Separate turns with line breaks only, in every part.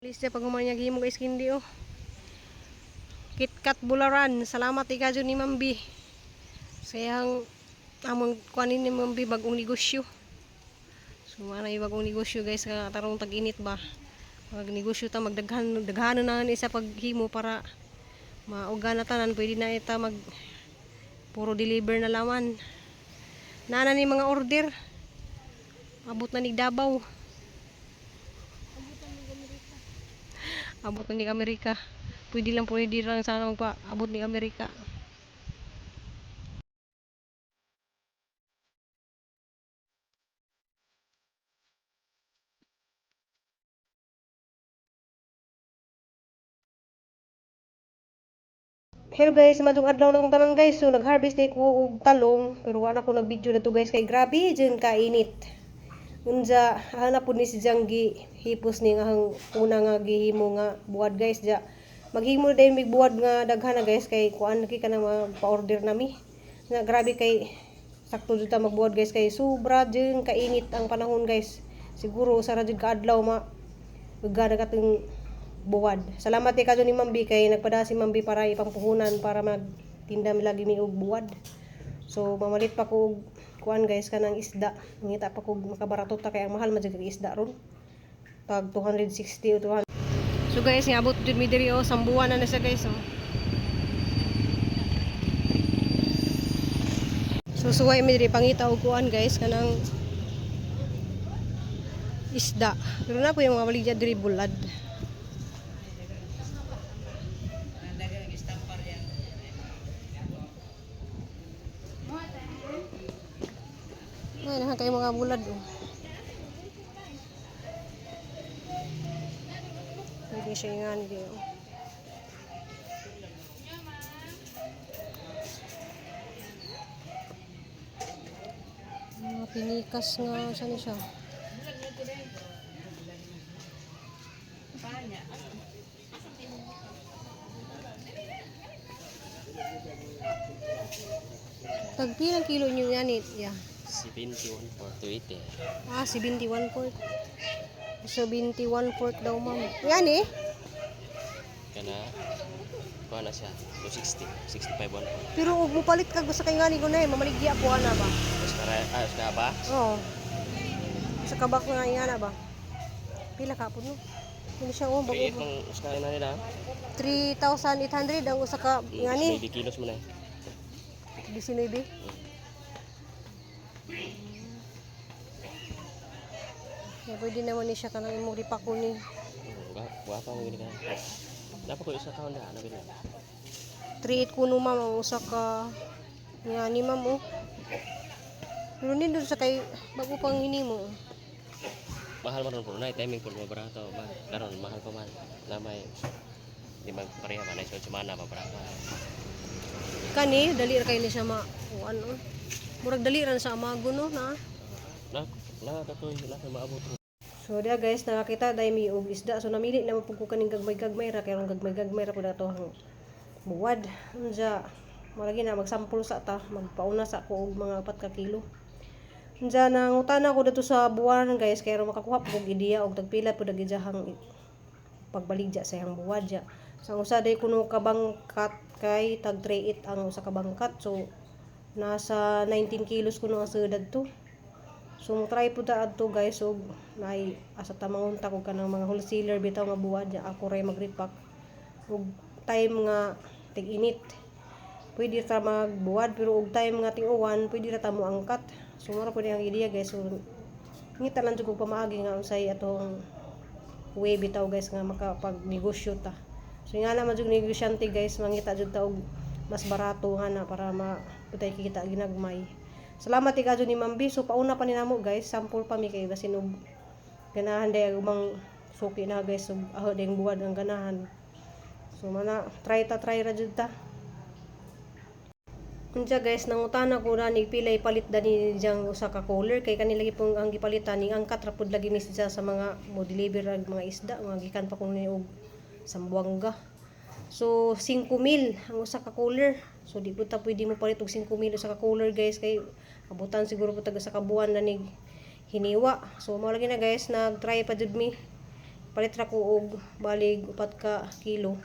Isa pag umanyag himo guys kindi oh. KitKat Bularan. Salamat ikadyo ni Mambi. Sayang among kuanin ni Mambi bagong negosyo. So mana bagong negosyo guys nga tarong tag-init ba. Pag negosyo ta magdaghan na isa paghimo para mauga na tanan pwede na ita mag puro deliver na laman. Nana ni mga order. Abot na ni Davao. Abot na ni Amerika. Pwede lang sana magpa-abot ni Amerika. Hello guys, madung adlaw na kong tanan guys. So nag-harvest day ko og talong, pero wala ko nag-video na to guys kay grabe dyan kainit. Unja hanap pud ni si Janggi hipos ni nga una nga gihimo nga buwad guys ja. Maghimo din mig buwad nga daghan na guys kay kuan laki ka na magpa-order nami. Nga grabe kay sakto jud ta magbuwad guys kay sobra dyan kainit ang panahon guys. Siguro sa jud ka adlaw uga na katong buwad. Salamat kay kadto ni Mambi kay nagpada si Mambi para ipampuhunan para magtinda mi lagi mi og buwad. So mamalit pa ko kuan guys kanang isda. Ngita pa ko makabarato ta kay ang mahal man jud isda ron. Tag 260 o 200. So guys, ngabot jud mi diri oh, sambuan na siya guys oh. So suway mi diri pangita og kuan guys kanang isda. Pero na po yung mga baligya diri bulad. Ay, nahan kayo mga bulad oh. Pwede siya nga nila oh. Mga pinikas nga saan siya. Tagpilang kilo nyo yan eh. Yeah.
71.280.
Ah, 71 port. So 71 port daw ma'am. Yan eh.
Kana kuha na siya 260, 65 1.
Pero ug mo palit kag sa kay ngani ko na eh, mamaligya po ana ba?
Ayos na ba?
Oo. Sa kabak nga ingana ba? Pila ka po no? Hindi siya oh, bago.
Itong uskain na nila.
3,800 ang usa ka ngani.
19 kilos mo na.
19. Ya, pwede naman ni siya kanang imong ripako ni.
Guwapa mo gini ka. Dapat ko isa taon na ano gini.
3.8 kuno ma'am ang usa ka ngani ma'am oh. Pero nindot sa kay bago pang hinimo.
Mahal man ron na timing pud mo barato ba. Karon mahal pa man. Lamay di magpareha man sa semana pa barato.
Kani dali ra kay ni siya ma ano. Murag dali ra sa amago no na.
Na katoy na maabot.
So dia guys, nakakita dai mi og isda. So namili na pud ko kaning gagmay-gagmay ra kay ron gagmay-gagmay ra pud ato ang buwad. Unsa malagi na magsampol sa ta, magpauna sa ko og mga 4 ka kilo. Unsa nangutana ko dito sa buwan guys kay ron makakuha pud og ideya og tagpila pud ang ijahang pagbaligya sa iyang buwad ya. Sa usa day kuno kabangkat kay tag 3.8 ang usa ka bangkat. So nasa 19 kilos kuno ang sudad to. So try po ta adto guys og nay asa ta mangunta ko kanang mga wholesaler bitaw nga buwad ya ako ray magrepack og time nga tig-init. Pwede ta magbuwad pero og time nga ting-uwan pwede ra ta mo angkat. So mura pud ang ideya guys. So ngita lang jud ko pamaagi nga unsay atong way bitaw guys nga makapag-negosyo ta. So nga naman jud negosyante guys mangita jud ta og mas barato nga na para maputay kita ginagmay. Salamat ikadyo ni Mambi. So pauna pa ni namo guys, sample pa mi kay basin og ganahan day umang suki na guys og aho ding buwad ang ganahan. So mana try ra jud ta. Unsa guys nangutana ko na ni pilay palit dani diyang usa ka cooler kay kanila gipong ang gipalitan ni angkat ra pud lagi ni siya sa mga mo deliver mga isda nga gikan pa ko ni og Sambuanga. So 5,000 ang usa ka cooler. So di pud ta pwede mo palit og 5,000 usa ka cooler guys kay abutan siguro po taga sa kabuan na nig hiniwa. So mao lagi na guys nag-try pa jud mi palit ra ko og balig 4 ka kilo.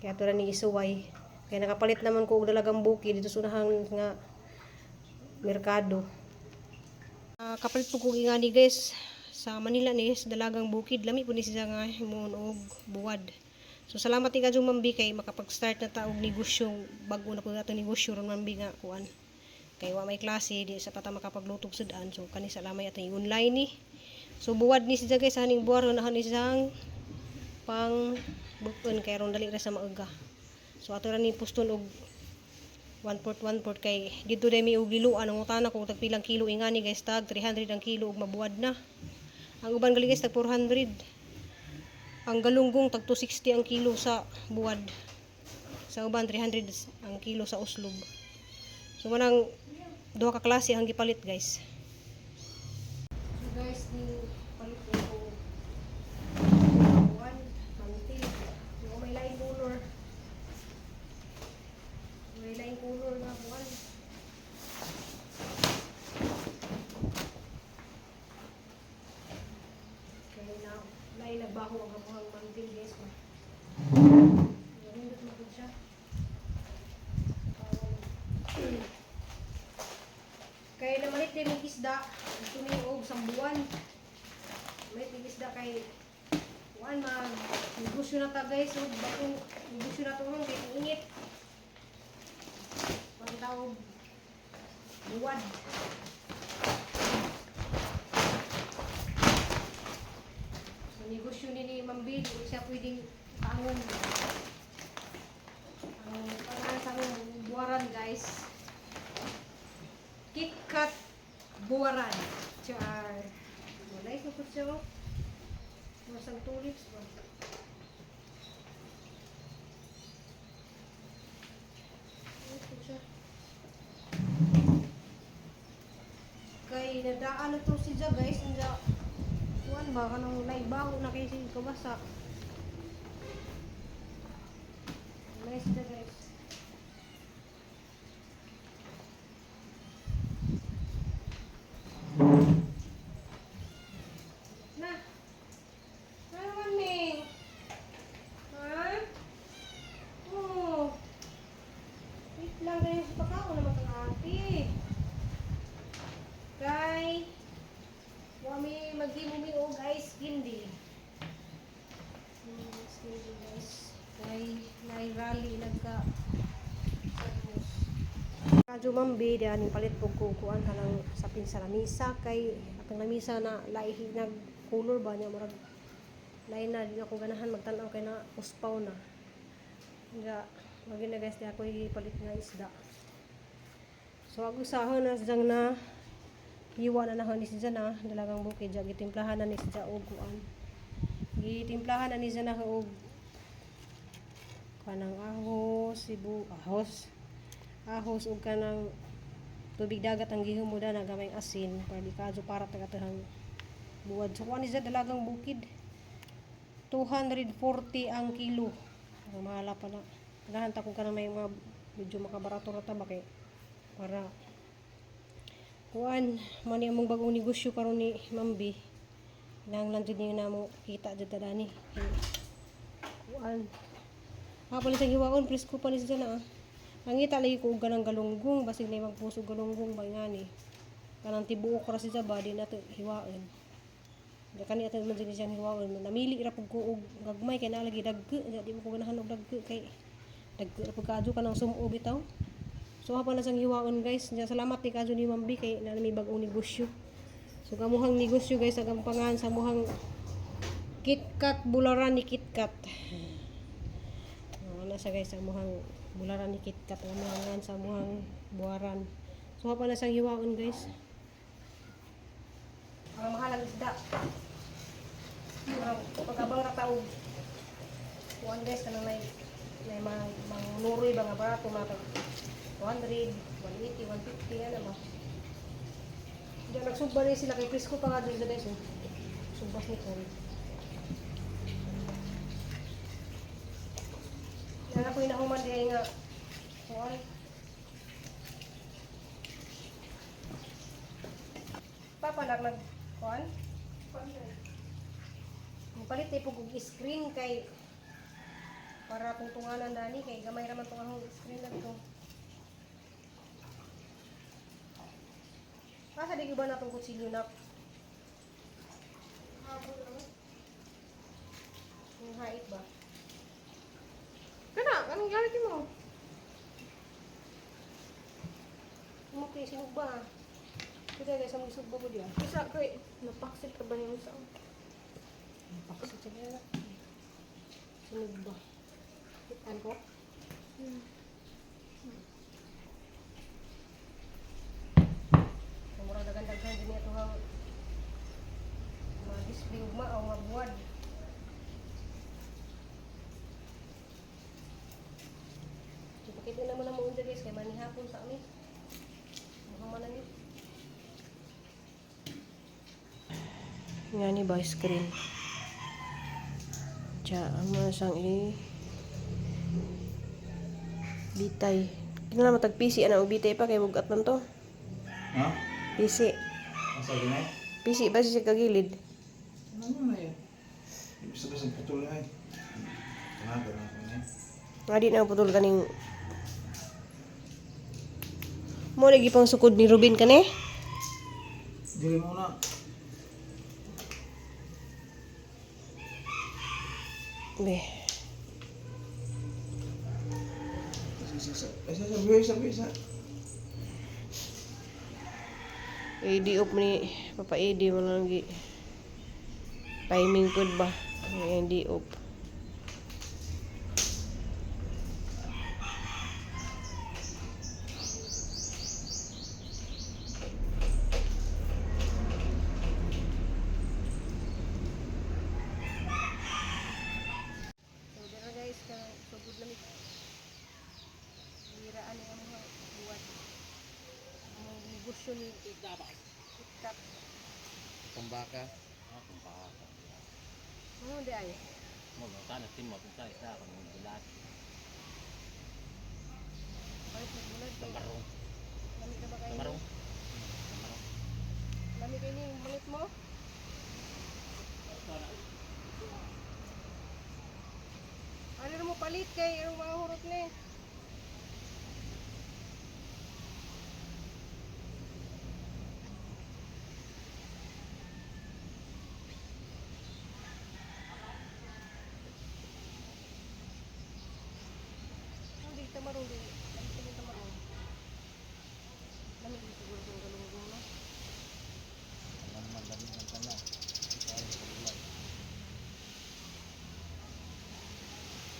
Kaya ito ni isuway. Kaya nakapalit naman ko og dalagang buki dito sa unahang nga merkado. Kapalit po ko ingani guys sa Manila ni sa dalagang bukid. Lami po ni siya nga himon og buwad. So salamat ni Kajong Mambi kay makapag-start na ta og negosyo. Bago na po nato negosyo ron Mambi nga kuan. Kay wa may klase di sa pata makapagluto sudan. So kani salamay ato online ni. So buwad ni siya guys haning buwar na ni siyang pang bukon kay ron dali ra sa maaga. So ato ra ni puston og 1/4 kay dito dai mi og liluan ang utana kung tagpilang kilo ingani guys tag 300 ang kilo og mabuwad na. Ang uban gali guys tag 400. Ang galunggong tag 260 ang kilo sa buwad. Sa uban 300 ang kilo sa uslob. So manang duha ka klase ang gipalit guys. So guys ni palit ko buwan, manti. Yung may lain color. May lain color na buwan. Kaya na lain nagbaho ang buhang manti guys. Ganun dito magod siya. Kaya namalit din yung isda, ito na yung sambuan. Namalit yung isda kay kuan negosyo na ta guys, so bakong negosyo na to ron kay ingit. Pagtawag buwad. So negosyo ni Mambi, hindi siya pwedeng tangon. Ang pangalan sa buwaran guys. KitKat buwaran. Char. Walay ko po siya. Masang tulips ba? Kay nadaan na to siya guys. Nanda, kuan ba? Kanang naibaho na kayo siya kabasa. Nice siya guys. Na. Ano man Ming? Ha? Oh. Wait lang kayo sa pagkao naman kang ate. Kay wami magimumi og ice candy. Ice candy guys. Kay rally nagka Kadyo Mambi di ani palit pug kuan kanang sapin sa lamisa kay atong lamisa na laihi nag color ba niya murag lain na di ako ganahan magtan-aw kay na uspaw na. Nga magi na guys di ako ipalit nga isda. So ako sahon na jang na hiwa na nahon ni siya na dalagang bukid ja gitimplahan na ni siya og kuan. Gitimplahan na ni siya na og kanang ahos, ahos ug kanang tubig dagat ang gihimuda na gamay asin para di kadyo para tagatahang buwad. So kuan ni siya dalagang bukid. 240 ang kilo. Ang mahala pa na. Ganahan ta kung kanang may mga medyo makabarato ra ta ba kay para kuan man among bagong negosyo karon ni Mambi. Nang jud ni namo kita jud ta dani. Kuan. Pali sa hiwaon please ko pa ni siya na. Nangita lagi ko og ganang galunggong basig na magpuso galunggong ba ngani. Kanang tibuok ra siya ba di nato hiwaon. Da kani ato man siya hiwaon. Namili ra pug ko og gagmay kay na lagi dagge, di mo ko ganahan og dagge kay dagge ra pug kadyo kanang sumo bitaw. So hapa na sang hiwaon guys. Salamat ni kadyo ni Mambi kay nami bag-ong negosyo. So kamuhang negosyo guys sa gampangan sa muhang KitKat bularan ni KitKat. Na sa guys ang muhang bularan ni KitKat ngamuhangan sa muhang buwaran. So hapa na sang hiwaon guys. Ang mahalang isda. Pagabang ra taog. Kuan guys kanang may nuroy ba nga barato mga 200, 180, 150 ano ba. Diyan nagsugba rin sila kay presko pa nga doon guys. Sugbas ni Kong. Yan ako yung nahuman din nga. Kuan. Papa nag kuan? Palit ay pug og screen kay para tuntunganan dani kay gamay ra man tong akong screen na to. Asa di ba natong kutsilyo na? Yung hait ba? Kana, anong gamit mo? Okay, sinug ba? Kita guys, ang isog ba ko diyan?
Isa kay napaksit ka ba niyo sa?
Napakasot siya nila. Sinug ba? Hitan ko? Murang dagan-dagan din ito ang mga display ugma o mga buwad. So, pakita naman ang mga guys, kaya manihapon sa amin. Mukhang manangit. Nga ni ba screen? Diyan, ang mga sang bitay. Kailan naman tag-PC, ano, bitay pa, kay bugat man to.
Ha?
PC.
Asa gina?
PC ba siya kagilid?
Ano na yan? Ibig sabihin sa putol na eh. Kanaga na ako na.
Nga di na putol kaning mo lagi pang sukod ni Ruben kani?
Dili mo na.
Be.
Isa.
Di up ni Papa Edi mo lang lagi. Timing pod ba? Di up. So, dira guys, sugod lamig. Biraan ni ang mga buwan. Ang negosyo ni KitKat.
Kumbaka.
Ano di ay?
Mo ba kana tim mo pinta isa ko ng bulat.
Ay, nagulat kay.
Marong.
Lamig na ba kayo?
Marong.
Lamig kayo ni yung malit mo? Ano na mo palit kay ang mga hurot ni? Hindi tamarong din. Lamig din tamarong. Lamig din siguro kung galunggong na.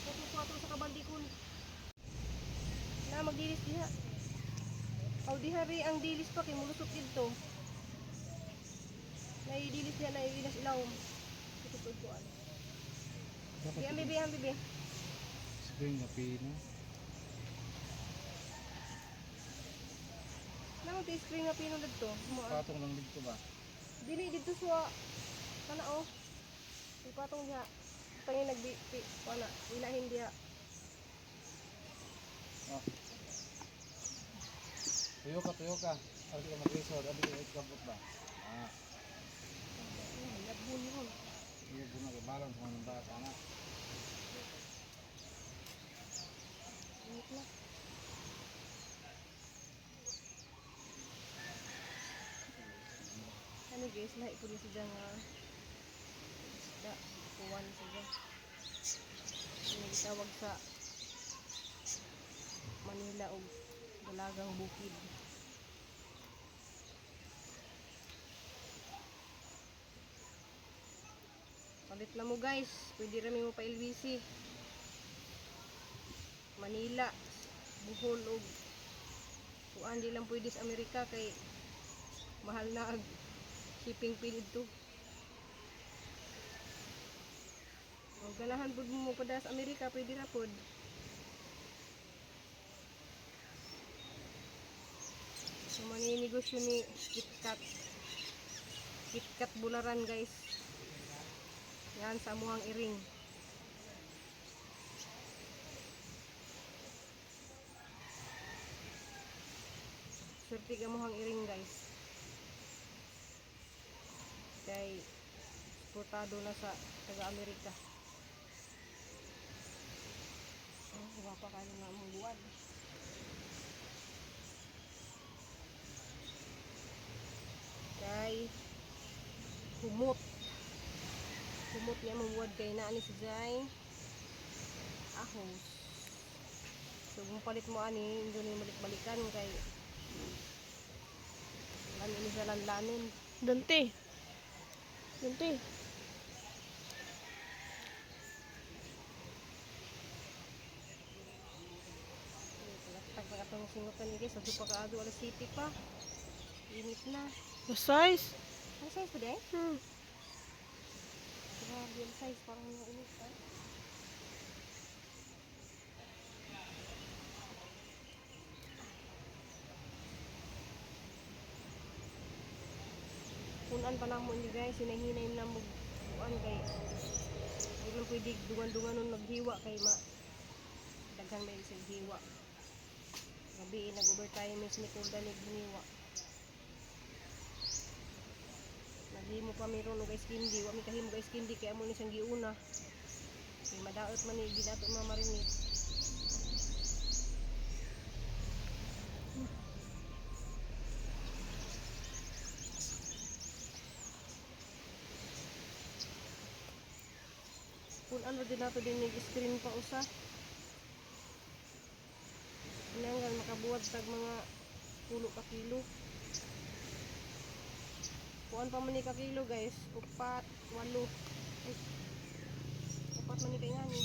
Kuto sa kabandikon. Na magdilis diha. Aw diha ri ang dilis pa kay mulusot didto. Nay dilis diha na iwinas ilawom. Tutod ko an. Ang bibi.
Spring na pino.
Namo ti screen nga pino didto.
Patong lang dito ba?
Dili didto sa kana oh. Ipatong diha. Tangin nagbi wala ilahin diha.
Oh. Tuyo ka. Ano ka mag-resort? Abi ka ikabot ba? Ah.
Lagbun yun.
Iyo po na balance mo ng bata na.
Init na. Ano guys, lahi po niya siya nga isda, kuwan siya. Ini gitawag sa Manila og dalagang bukid. Palit na mo guys, pwede rami mo pa LBC. Manila, Bohol og kuan di lang pwede sa Amerika kay mahal na ag shipping fee dito. Kung ganahan pud mo pada sa Amerika, pwede ra pud. So maninegosyo ni KitKat. KitKat Bularan guys. Yan sa amuhang iring. Swerte ka amuhang iring guys. Kay Portado na sa taga-Amerika. Diba pa kayo nga mong buwan. Kay humot. Humot niya mong buwan kay naani si Jai. Ahos. So kung palit mo ani, hindi mo balik-balikan kay ano ini sa lanlanin.
Dante. Dante.
Tag-tag singutan ni guys, sa pagkaado alas city pa. Init na.
The size?
Ano size pa din? Grabe yung size, parang nainit pa. Kunan pa na mo ni guys, hinahinay na mo buwan kay hindi lang pwede dungan-dungan nun naghiwa kay daghang may isang hiwa. Gabi nag-overtime is ni Kulda ni giniwa. Naghimo pa meron og guys kindi, wa mi kahimo guys kindi kay amo ni siyang giuna. Kay madaot man ni ginato mamarinit. Kung ano din nato din screen pa usa. Inanggal makabuwad tag mga 10 ka kilo. Kuan pa man ni ka kilo guys, 4, 8. Ay, 4 man ni kay ngani.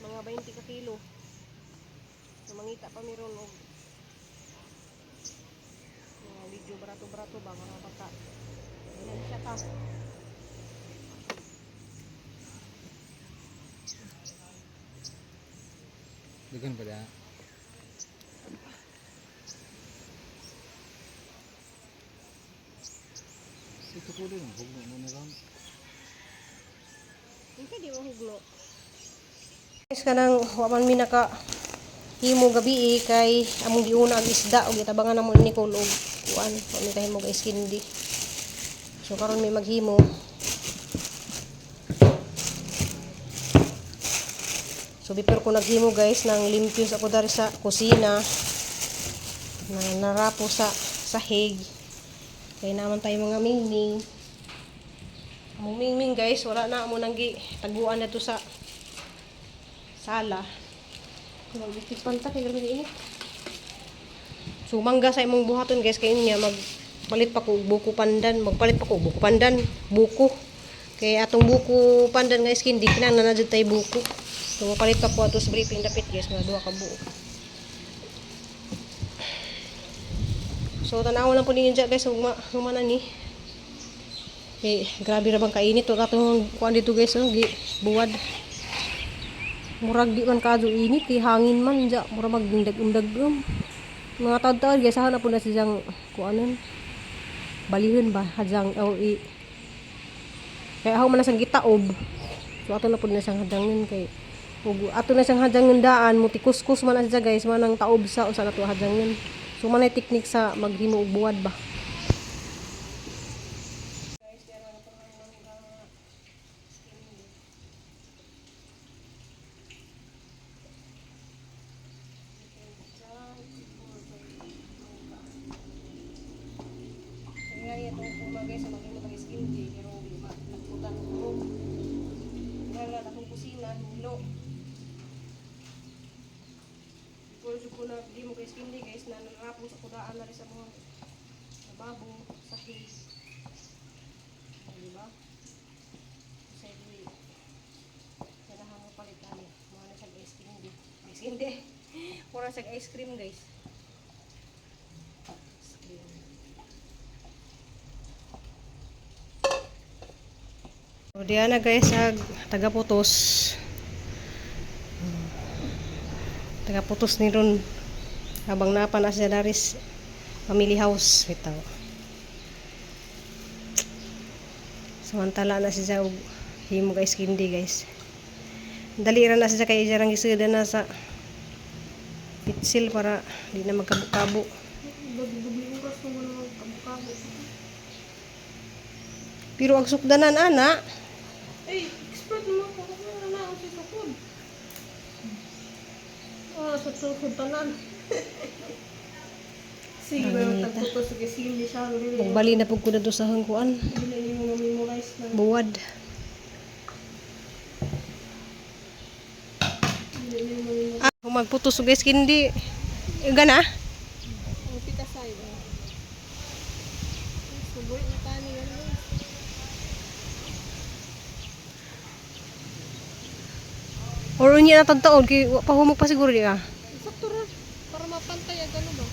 Mga 20 ka kilo. So mangita pa meron og mga video barato-barato ba mga bata. Ilan siya ta?
Dagan pa da. Ito ko din, huwag mo na lang.
Hindi di mo hugno. Guys kanang wa man mi naka himo gabi kay among giuna ang isda og gitabangan namo ni Nicole og kuan kami kahimo guys kindi. So karon may maghimo. So before ko naghimo guys nang limpyos ako dari sa kusina na narapo sa sahig. Kaya naman tayo mga mingming. Among mingming guys, wala na amo nang taguan na to sa sala. Mag-itik panta kay grabe init. So mangga sa imong buhaton guys kay niya magpalit pa ko buko pandan, magpalit pa ko buko pandan, buko. Kay atong buko pandan guys kindi kinahanglan na jud tay buko. So mapalit pa ko ato sa briefing dapit guys mga duha ka buo. So tanaw lang po ninyo dyan guys humana ni. Eh grabe ra bang kainit to katong kuan dito guys buwad. Murag di man kadto init kay hangin man dya mura magdindag-undag mga taud-taud guys ana po na siyang kuanon balihon ba hadjang kaya ako man sang gitaob. So ato na po na siyang hadangin kay ato na siyang hadangin daan mutikuskus man na siya guys manang taob sa usa na to hadangin. So manay teknik sa maghimo og buwad ba. Kaya ito po guys sa maghimo kay skin day pero nagputan ko. Wala na akong kusina hilo. Because ko na di mo kay skin day guys na narapo sa kudaan na rin sa mga babo, sahig. Diba? Kasi di kailangan mo palitan eh. Mga na siyang ice cream di. Ice cream di. Mura siyang ice cream guys. Ice cream. So diyan na guys taga-putos. Taga-putos ni ron habang napan na siya daris family house bitaw. Samantala na siya og himo guys kindi guys. Dali ra na siya kay jarang isuda na sa pitsil para di na magkabo-kabo. Pero ang sukdanan ana,
Ay, expert naman ko. Ano na ako si Sukod? Sa sukod tanan. Sige ba yung tagputo sa kisili siya?
magbali na pug ko na sa hangkuan.
Hindi mo memorize na.
Buwad. Kung magputos og guys kindi. Gana?
Ang pitasay ba? Suboy na tani yan guys.
Or unya na tagtaon kay wa pa humog pa siguro di ka.
Sakto ra. Para mapantay ang gano'n ba?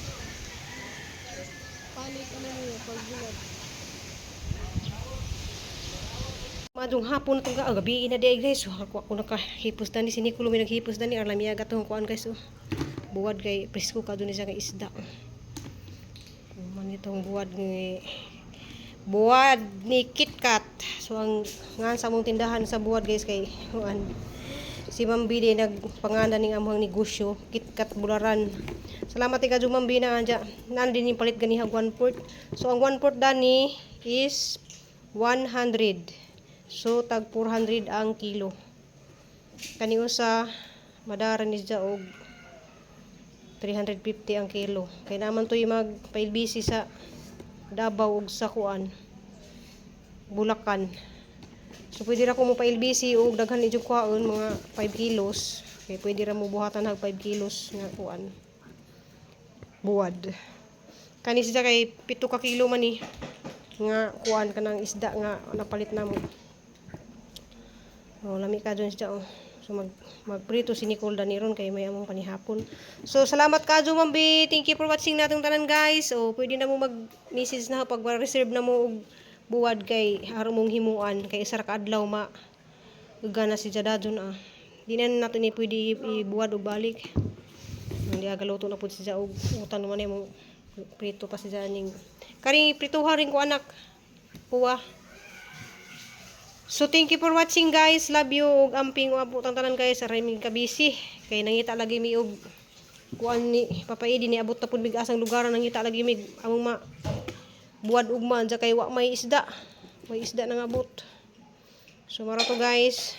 Panik ano niya pag bulag.
Madung hapon to ga gabi na di guys. So, ako nakahipos dani si Nicolo may naghipos dani ar lamiya gatong kuan guys. So. Buwad kay presko ka dun siya kay isda. Man itong buwad ni KitKat. So ang nga sa mong tindahan sa buwad guys kay kuan si Ma'am Bidi nagpangalan ning among negosyo KitKat Bularan. Salamat kay kadto Ma'am Bidi na anja nan din yung palit ganihag 1/4. So ang 1/4 dani is 100. So tag 400 ang kilo. Kani usa madara ni siya og 350 ang kilo. Kay naman to yung magpailbisi sa Davao ug sa kuan Bulacan. So pwede ra ko mo pailbisi og daghan ni jud kuhaon mga 5 kilos. Kay pwede ra mo buhatan hag 5 kilos nga kuan. Buwad. Kani siya kay 7 ka kilo man ni nga kuan kanang isda nga napalit namo. Oh, lami ka dun siya oh. So magprito si Nicole Daniron kay may among panihapon. So salamat kadto Ma'am B. Thank you for watching natong tanan guys. So pwede na mo mag-message na pag reserve na mo og buwad kay aron mong himuan kay isa ra ka adlaw gana si Jadadon ah. Di na nato ni pwede ibuwad og balik. Hindi agaluto na pud siya og utan man mo prito pa siya ning kani prituha rin ko anak. Puwa. So thank you for watching guys. Love you ug amping abot ang tanan guys. Aray mig ka busy kay nangita lagi mi og kuan ni papaidi ni abot ta pud mig asang lugar nangita lagi mig among buwad ugman sa kay wa may isda. May isda nang abot. So mara to guys.